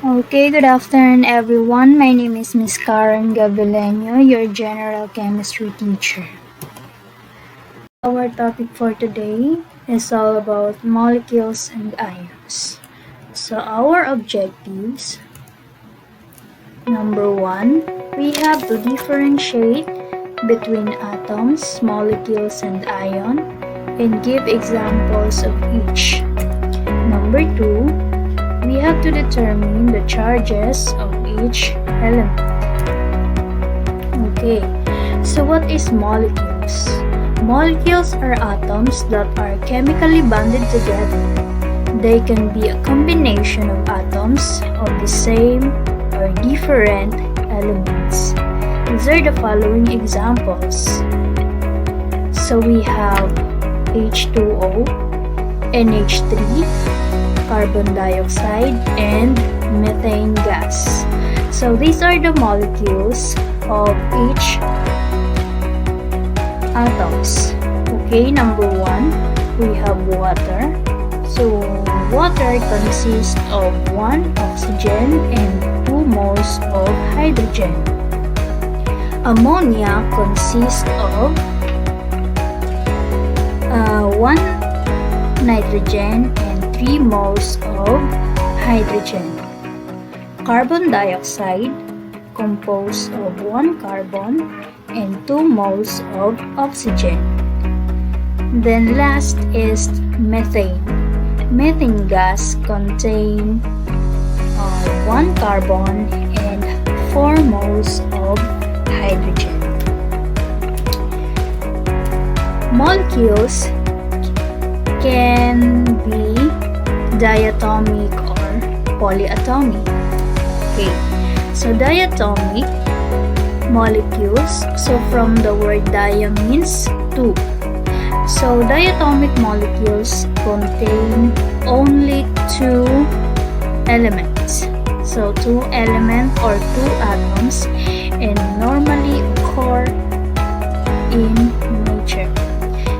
Okay, good afternoon everyone. My name is Miss Karen Gav'z, your general chemistry teacher. Our topic for today is all about molecules and ions. So our objectives, number 1, we have to differentiate between atoms, molecules, and ion and give examples of each. Number 2, we have to determine the charges of each element. Okay, so what is molecules? Molecules are atoms that are chemically bonded together. They can be a combination of atoms of the same or different elements. These are the following examples. So we have H2O, NH3, carbon dioxide, and methane gas. So these are the molecules of each atoms. Okay, number 1, we have water. So water consists of 1 oxygen and 2 moles of hydrogen. Ammonia consists of 1 nitrogen and 3 moles of hydrogen. Carbon dioxide composed of 1 carbon and 2 moles of oxygen. Then last is methane. Methane gas contains 1 carbon and 4 moles of hydrogen. Molecules can be diatomic or polyatomic. Okay, so diatomic molecules, so from the word dia means 2. So diatomic molecules contain only 2 elements. So 2 elements or 2 atoms and normally occur in nature.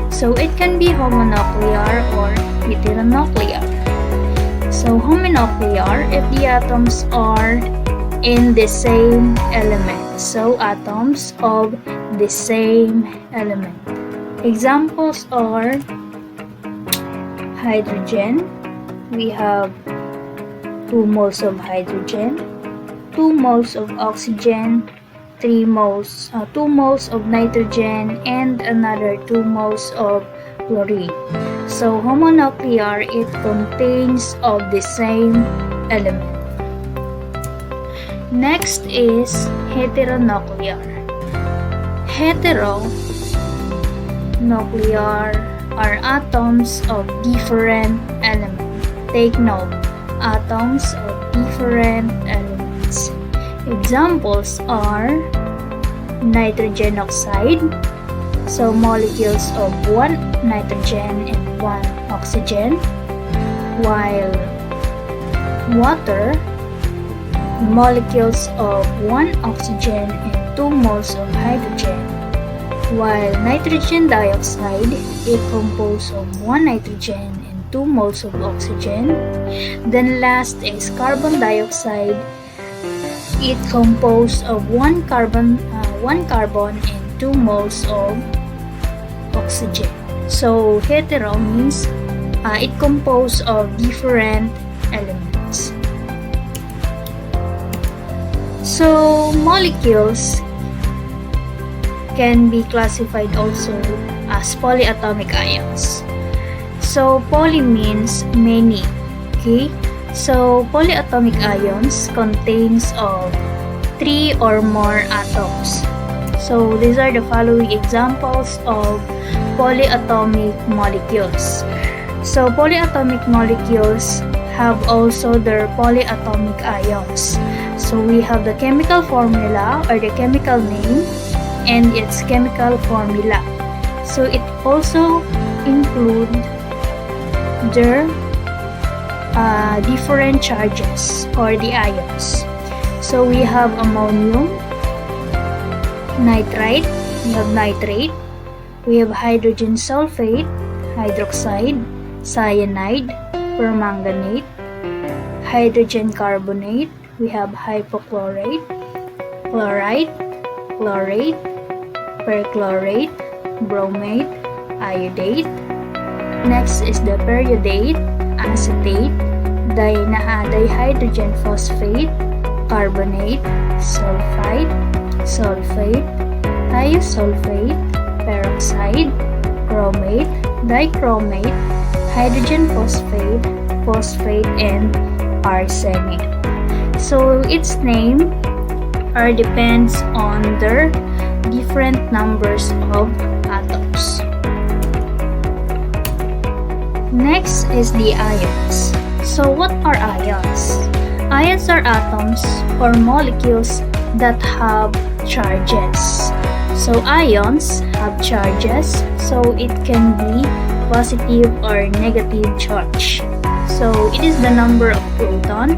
So it can be homonuclear or heteronuclear. So homonuclear if the atoms are in the same element. So atoms of the same element. Examples are hydrogen. We have 2 moles of hydrogen, 2 moles of oxygen, 2 moles of nitrogen, and another 2 moles of chlorine. So homonuclear, it contains of the same element. Next is heteronuclear. Heteronuclear are atoms of different elements. Take note, atoms of different elements. Examples are nitrogen oxide, so molecules of 1 nitrogen and 1 oxygen, while water, molecules of 1 oxygen and 2 moles of hydrogen, while nitrogen dioxide, it composed of 1 nitrogen and 2 moles of oxygen. Then last is carbon dioxide. It composed of 1 carbon and 2 moles of oxygen. So hetero means it composed of different elements. So molecules can be classified also as polyatomic ions. So poly means many. Okay? So polyatomic ions contains of 3 or more atoms. So these are the following examples of polyatomic molecules. So polyatomic molecules have also their polyatomic ions. So we have the chemical formula or the chemical name and its chemical formula. So it also include their different charges or the ions. So we have ammonium nitrite, we have nitrate, we have hydrogen sulfate, hydroxide, cyanide, permanganate, hydrogen carbonate, we have hypochlorite, chloride, chlorate, perchlorate, bromate, iodate. Next is the periodate, acetate, dihydrogen phosphate, carbonate, sulfite, sulfate, thiosulfate, peroxide, chromate, dichromate, hydrogen phosphate, phosphate, and arsenic. So its name depends on their different numbers of atoms. Next is the ions. So what are ions? Ions are atoms or molecules that have charges. So ions have charges, so it can be positive or negative charge. So it is the number of proton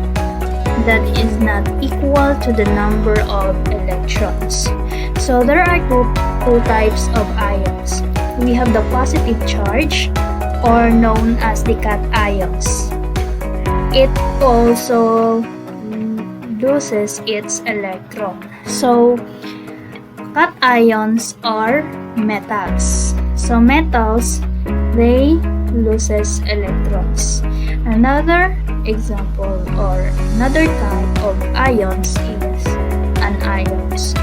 that is not equal to the number of electrons. So there are two types of ions. We have the positive charge, or known as the cations. It also loses its electron. So cations are metals. So metals, they loses electrons. Another example or another type of ions is anions.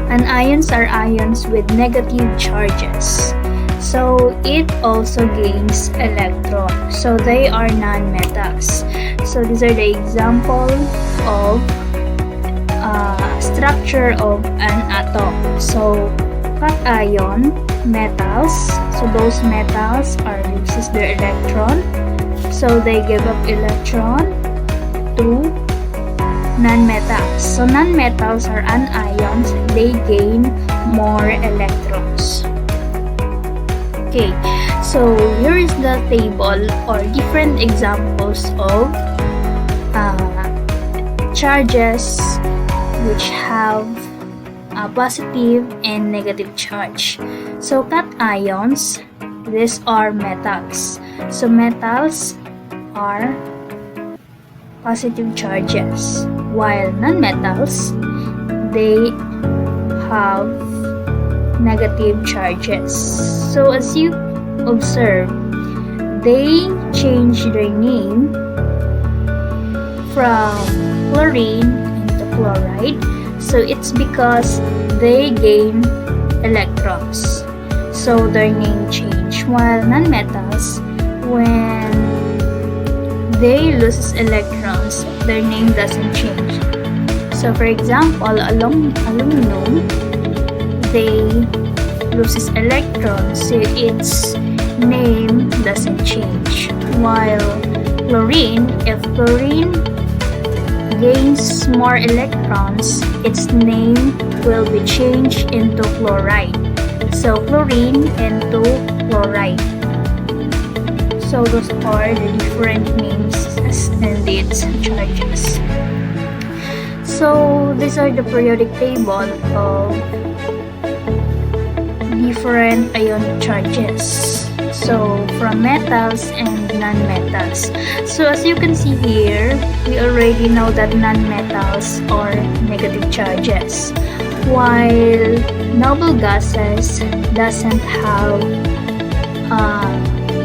Anions are ions with negative charges. So it also gains electrons. So they are non-metals. So these are the example of structure of an atom. So cation, metals. So those metals are loses their electron. So they give up electron to non-metals. So non-metals are anions. They gain more electrons. Okay, so here is the table or different examples of charges which have a positive and negative charge. So cations, these are metals. So metals are positive charges, while non-metals, they have negative charges. So as you observe, they change their name from chlorine into chloride. So it's because they gain electrons. So their name change. While non-metals, when they lose electrons, their name doesn't change. So for example, aluminum, they loses electrons, so its name doesn't change. While chlorine, if chlorine gains more electrons, its name will be changed into chloride. So chlorine into chloride. So those are the different names and its charges. So these are the periodic table of different ionic charges. So from metals and non-metals. So as you can see here, we already know that non-metals are negative charges, while noble gases doesn't have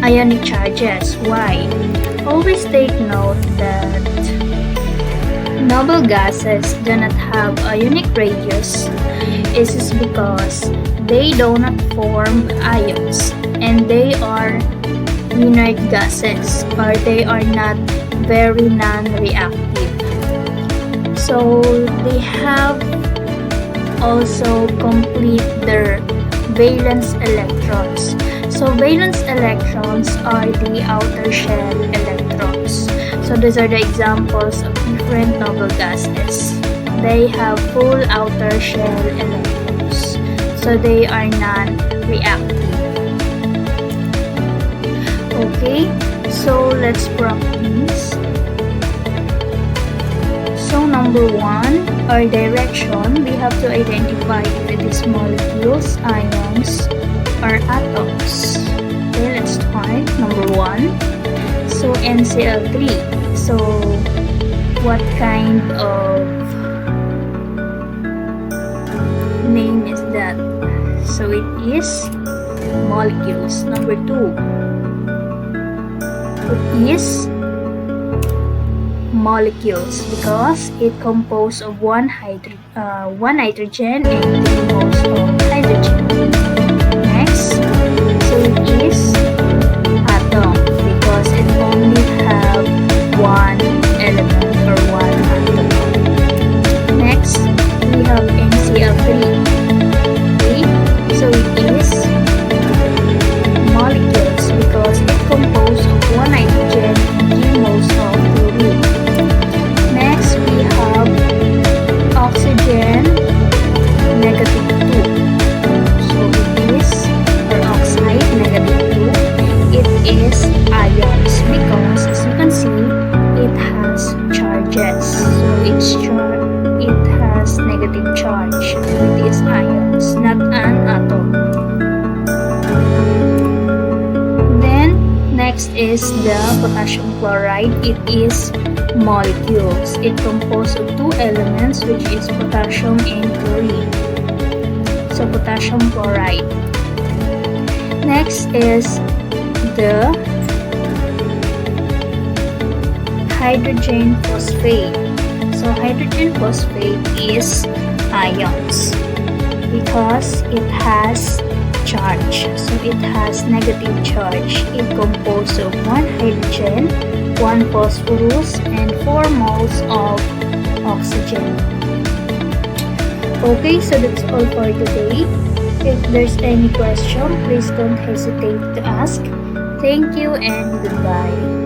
ionic charges. Why? Always take note that noble gases do not have ionic radius. This is because they do not form ions, and they are inert gases, or they are not very non-reactive. So they have also complete their valence electrons. So valence electrons are the outer shell electrons. So these are the examples of different noble gases. They have full outer shell electrons. So they are non-reactive. Okay, so let's practice. So number 1, our direction, we have to identify if it is molecules, ions, or atoms. Okay, let's start. Number 1. So NCl3. So, what kind of name is that? So, it is molecules. Number 2. It is molecules because it composed of one nitrogen and 3 moles of hydrogen. Next, so it is atom because it only have one element or one atom. Next, we have NCl3. Okay, so it is molecules because it composed of one nitrogen and 3 moles of chlorine. Next, we have oxygen negative 2. So it is, or oxide negative 2. It is ions because, as you can see, it has charges. So it has negative charge. So it is ions, not an atom. Next is the potassium chloride. It is molecules. It composed of 2 elements, which is potassium and chlorine. So potassium chloride. Next is the hydrogen phosphate. So hydrogen phosphate is ions because it has charge. So it has negative charge. It composed of 1 hydrogen, 1 phosphorus, and 4 moles of oxygen. Okay, so that's all for today. If there's any question, please don't hesitate to ask. Thank you and goodbye.